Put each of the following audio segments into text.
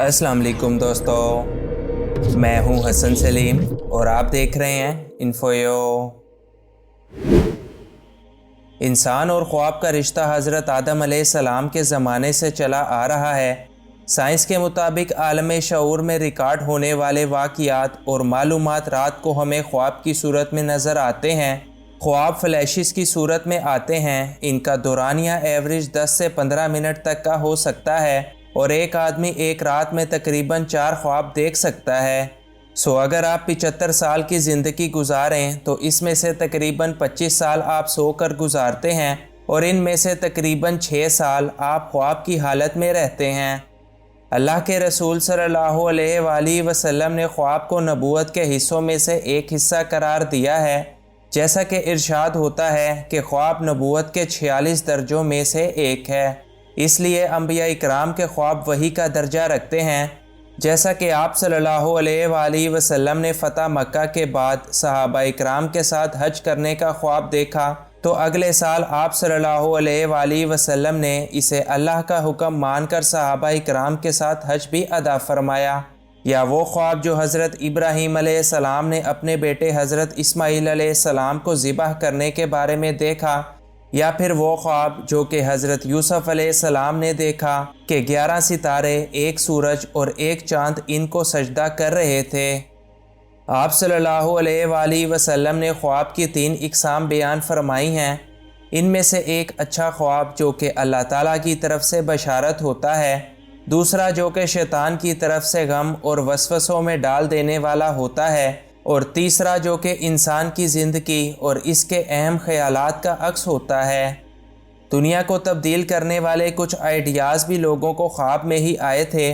अस्सलाम वालेकुम दोस्तों, मैं हूं हसन सलीम और आप देख रहे हैं इन्फोयो। इंसान और ख्वाब का रिश्ता हज़रत आदम अलैहिस्सलाम के ज़माने से चला आ रहा है। साइंस के मुताबिक आलम शऊर में रिकॉर्ड होने वाले वाक़ियात और मालूमात रात को हमें ख्वाब की सूरत में नज़र आते हैं। ख्वाब फ्लैशिस की सूरत में आते हैं। इनका दौरानिया एवरेज 10 से 15 मिनट तक का हो सकता है और एक आदमी एक रात में तकरीबन 4 ख्वाब देख सकता है। अगर आप 75 साल की ज़िंदगी गुजारें तो इसमें से तकरीबन 25 साल आप सोकर गुजारते हैं और इनमें से तकरीबन 6 साल आप ख्वाब की हालत में रहते हैं। अल्लाह के रसूल सल्लल्लाहु अलैहि वसल्लम ने ख्वाब को नबूवत के हिस्सों में से एक हिस्सा करार दिया है। जैसा कि इरशाद होता है कि ख्वाब नबूवत के 46 दर्जों में से एक है, इसलिए अंबिया इकराम के ख्वाब वही का दर्जा रखते हैं। जैसा कि आप सल्लल्लाहु अलैहि वसल्लम ने फ़तह मक्का के बाद सहाबा इकराम के साथ हज करने का ख्वाब देखा तो अगले साल आप सल्लल्लाहु अलैहि वसल्लम ने इसे अल्लाह का हुक्म मानकर सहाबा इकराम के साथ हज भी अदा फरमाया। या वो ख्वाब जो हज़रत इब्राहीम अलैहिस्सलाम ने अपने बेटे हज़रत इस्माईल अलैहिस्सलाम को ज़िबह करने के बारे में देखा, या फिर वो ख्वाब जो कि हज़रत यूसुफ अलैहिस्सलाम ने देखा कि 11 सितारे, एक सूरज और एक चाँद इनको सजदा कर रहे थे। आप सल्लल्लाहु अलैहि वसल्लम ने ख्वाब की 3 इक़साम बयान फरमाई हैं। इनमें से एक अच्छा ख्वाब जो कि अल्लाह ताला की तरफ से बशारत होता है, दूसरा जो कि शैतान की तरफ से गम और वसवसों में डाल देने वाला होता है, और तीसरा जो कि इंसान की ज़िंदगी और इसके अहम ख़यालात का अक्स होता है। दुनिया को तब्दील करने वाले कुछ आइडियाज़ भी लोगों को ख्वाब में ही आए थे,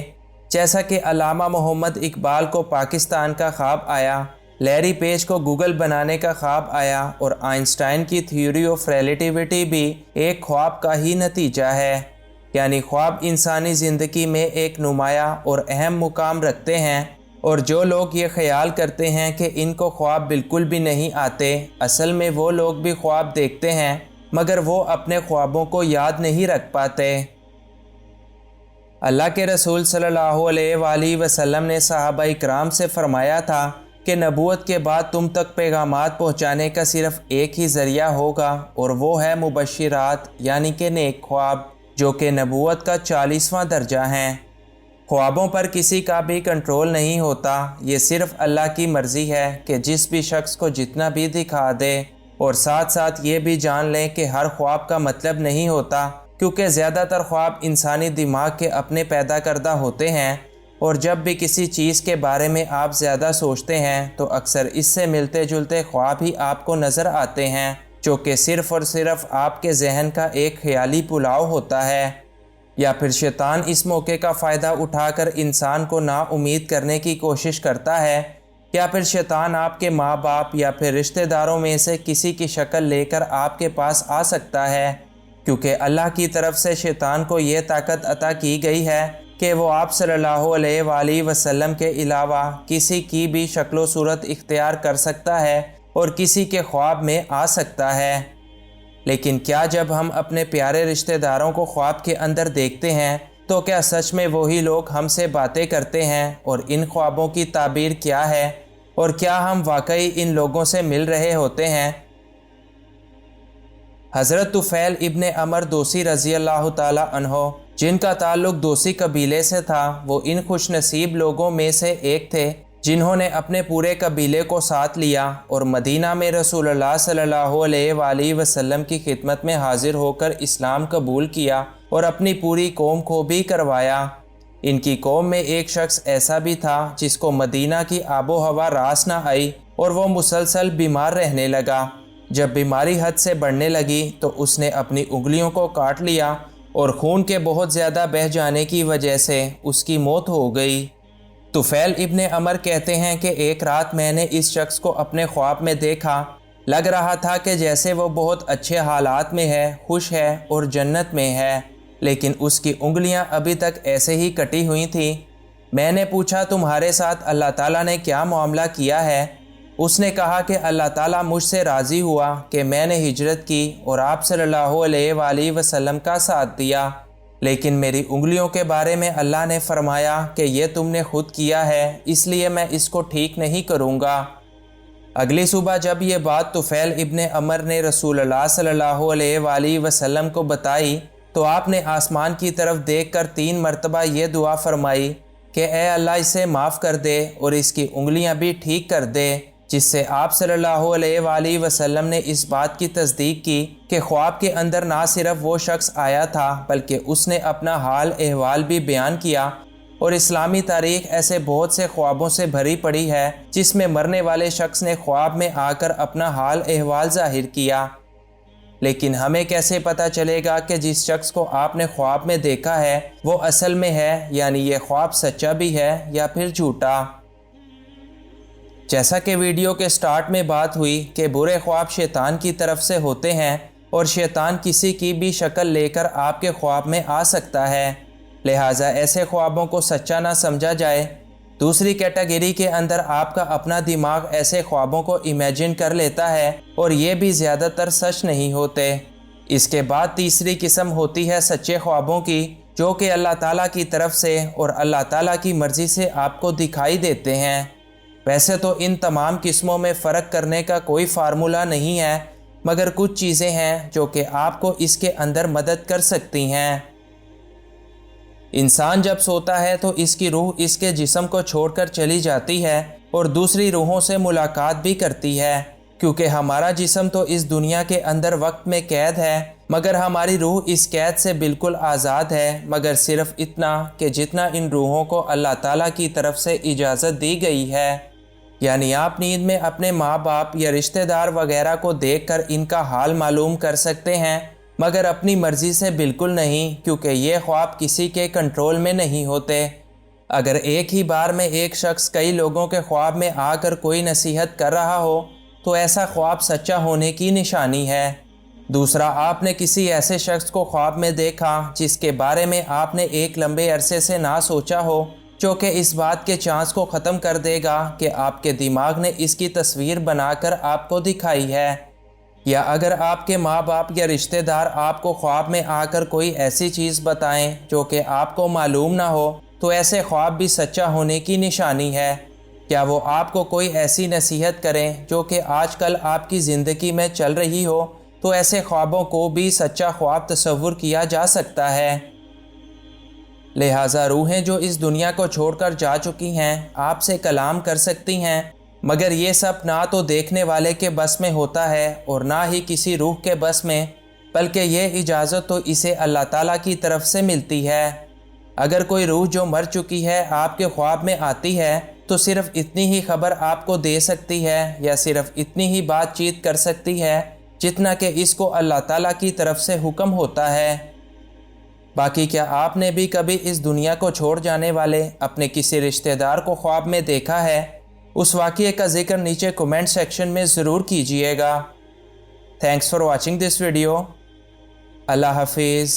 जैसा कि अल्लामा मोहम्मद इकबाल को पाकिस्तान का ख्वाब आया, लैरी पेज को गूगल बनाने का ख्वाब आया और आइंस्टाइन की थ्योरी ऑफ रिलेटिविटी भी एक ख्वाब का ही नतीजा है। यानी ख्वाब इंसानी ज़िंदगी में एक नुमाया और अहम मुकाम रखते हैं, और जो लोग ये ख्याल करते हैं कि इनको ख्वाब बिल्कुल भी नहीं आते, असल में वो लोग भी ख्वाब देखते हैं मगर वो अपने ख्वाबों को याद नहीं रख पाते। अल्लाह के रसूल सल्लल्लाहु अलैहि वसल्लम ने सहाबा इकराम से फरमाया था कि नबूवत के बाद तुम तक पैगामात पहुँचाने का सिर्फ़ एक ही ज़रिया होगा और वो है मुबश्शिरात यानी कि नेक ख्वाब, जो कि नबूवत का 40वां दर्जा है। ख्वाबों पर किसी का भी कंट्रोल नहीं होता, ये सिर्फ़ अल्लाह की मर्ज़ी है कि जिस भी शख्स को जितना भी दिखा दे। और साथ साथ ये भी जान लें कि हर ख्वाब का मतलब नहीं होता, क्योंकि ज़्यादातर ख्वाब इंसानी दिमाग के अपने पैदा करदा होते हैं, और जब भी किसी चीज़ के बारे में आप ज़्यादा सोचते हैं तो अक्सर इससे मिलते जुलते ख्वाब ही आपको नज़र आते हैं, जो कि सिर्फ़ और सिर्फ आपके जहन का एक ख्याली पुलाव होता है। या फिर शैतान इस मौके का फ़ायदा उठाकर इंसान को नाउम्मीद करने की कोशिश करता है, या फिर शैतान आपके माँ बाप या फिर रिश्तेदारों में से किसी की शक्ल लेकर आपके पास आ सकता है, क्योंकि अल्लाह की तरफ से शैतान को ये ताकत अता की गई है कि वो आप सल्लल्लाहु अलैहि वसल्लम के अलावा किसी की भी शक्ल सूरत इख्तियार कर सकता है और किसी के ख्वाब में आ सकता है। लेकिन क्या जब हम अपने प्यारे रिश्तेदारों को ख्वाब के अंदर देखते हैं तो क्या सच में वही लोग हमसे बातें करते हैं, और इन ख्वाबों की ताबीर क्या है, और क्या हम वाकई इन लोगों से मिल रहे होते हैं? हज़रत तुफ़ैल इब्ने अमर दोसी रज़ी अल्लाह ताला अन्हो, जिनका ताल्लुक़ दोसी कबीले से था, वो इन खुशनसीब लोगों में से एक थे जिन्होंने अपने पूरे कबीले को साथ लिया और मदीना में रसूलुल्लाह सल्लल्लाहु अलैहि वसल्लम की खिदमत में हाजिर होकर इस्लाम कबूल किया और अपनी पूरी कौम को भी करवाया। इनकी कौम में एक शख्स ऐसा भी था जिसको मदीना की आबो हवा रास ना आई और वो मुसलसल बीमार रहने लगा। जब बीमारी हद से बढ़ने लगी तो उसने अपनी उंगलियों को काट लिया और खून के बहुत ज़्यादा बह जाने की वजह से उसकी मौत हो गई। तुफ़ैल इब्ने अमर कहते हैं कि एक रात मैंने इस शख्स को अपने ख्वाब में देखा। लग रहा था कि जैसे वो बहुत अच्छे हालात में है, खुश है और जन्नत में है, लेकिन उसकी उंगलियां अभी तक ऐसे ही कटी हुई थी। मैंने पूछा, तुम्हारे साथ अल्लाह ताला ने क्या मामला किया है? उसने कहा कि अल्लाह ताला मुझसे राज़ी हुआ कि मैंने हिजरत की और आप सल्लल्लाहु अलैहि वसल्लम का साथ दिया। لیکن میری انگلیوں کے بارے میں اللہ نے فرمایا کہ یہ تم نے خود کیا ہے، اس لیے میں اس کو ٹھیک نہیں کروں گا۔ اگلی صبح جب یہ بات طفیل ابن عمر نے رسول اللہ صلی اللہ علیہ وآلہ وسلم کو بتائی تو آپ نے آسمان کی طرف دیکھ کر 3 مرتبہ یہ دعا فرمائی کہ اے اللہ اسے معاف کر دے اور اس کی انگلیاں بھی ٹھیک کر دے، جس سے آپ صلی اللہ علیہ وآلہ وسلم نے اس بات کی تصدیق کی کہ خواب کے اندر نہ صرف وہ شخص آیا تھا بلکہ اس نے اپنا حال احوال بھی بیان کیا۔ اور اسلامی تاریخ ایسے بہت سے خوابوں سے بھری پڑی ہے جس میں مرنے والے شخص نے خواب میں آ کر اپنا حال احوال ظاہر کیا۔ لیکن ہمیں کیسے پتہ چلے گا کہ جس شخص کو آپ نے خواب میں دیکھا ہے وہ اصل میں ہے، یعنی یہ خواب سچا بھی ہے یا پھر جھوٹا؟ جیسا کہ ویڈیو کے سٹارٹ میں بات ہوئی کہ برے خواب شیطان کی طرف سے ہوتے ہیں اور شیطان کسی کی بھی شکل لے کر آپ کے خواب میں آ سکتا ہے، لہٰذا ایسے خوابوں کو سچا نہ سمجھا جائے۔ دوسری کیٹیگری کے اندر آپ کا اپنا دماغ ایسے خوابوں کو امیجن کر لیتا ہے اور یہ بھی زیادہ تر سچ نہیں ہوتے۔ اس کے بعد تیسری قسم ہوتی ہے سچے خوابوں کی، جو کہ اللہ تعالیٰ کی طرف سے اور اللہ تعالیٰ کی مرضی سے آپ کو دکھائی دیتے ہیں۔ ویسے تو ان تمام قسموں میں فرق کرنے کا کوئی فارمولہ نہیں ہے، مگر کچھ چیزیں ہیں جو کہ آپ کو اس کے اندر مدد کر سکتی ہیں۔ انسان جب سوتا ہے تو اس کی روح اس کے جسم کو چھوڑ کر چلی جاتی ہے اور دوسری روحوں سے ملاقات بھی کرتی ہے، کیونکہ ہمارا جسم تو اس دنیا کے اندر وقت میں قید ہے، مگر ہماری روح اس قید سے بالکل آزاد ہے، مگر صرف اتنا کہ جتنا ان روحوں کو اللہ تعالیٰ کی طرف سے اجازت دی گئی ہے۔ یعنی آپ نیند میں اپنے ماں باپ یا رشتہ دار وغیرہ کو دیکھ کر ان کا حال معلوم کر سکتے ہیں، مگر اپنی مرضی سے بالکل نہیں، کیونکہ یہ خواب کسی کے کنٹرول میں نہیں ہوتے۔ اگر ایک ہی بار میں ایک شخص کئی لوگوں کے خواب میں آ کر کوئی نصیحت کر رہا ہو تو ایسا خواب سچا ہونے کی نشانی ہے۔ دوسرا، آپ نے کسی ایسے شخص کو خواب میں دیکھا جس کے بارے میں آپ نے ایک لمبے عرصے سے نہ سوچا ہو، جو کہ اس بات کے چانس کو ختم کر دے گا کہ آپ کے دماغ نے اس کی تصویر بنا کر آپ کو دکھائی ہے۔ یا اگر آپ کے ماں باپ یا رشتہ دار آپ کو خواب میں آ کر کوئی ایسی چیز بتائیں جو کہ آپ کو معلوم نہ ہو تو ایسے خواب بھی سچا ہونے کی نشانی ہے۔ کیا وہ آپ کو کوئی ایسی نصیحت کریں جو کہ آج کل آپ کی زندگی میں چل رہی ہو تو ایسے خوابوں کو بھی سچا خواب تصور کیا جا سکتا ہے۔ لہٰذا روحیں جو اس دنیا کو چھوڑ کر جا چکی ہیں آپ سے کلام کر سکتی ہیں، مگر یہ سب نہ تو دیکھنے والے کے بس میں ہوتا ہے اور نہ ہی کسی روح کے بس میں، بلکہ یہ اجازت تو اسے اللہ تعالیٰ کی طرف سے ملتی ہے۔ اگر کوئی روح جو مر چکی ہے آپ کے خواب میں آتی ہے تو صرف اتنی ہی خبر آپ کو دے سکتی ہے یا صرف اتنی ہی بات چیت کر سکتی ہے جتنا کہ اس کو اللہ تعالیٰ کی طرف سے حکم ہوتا ہے۔ باقی کیا آپ نے بھی کبھی اس دنیا کو چھوڑ جانے والے اپنے کسی رشتہ دار کو خواب میں دیکھا ہے؟ اس واقعے کا ذکر نیچے کمنٹ سیکشن میں ضرور کیجیے گا۔ Thanks for watching this video. اللہ حافظ۔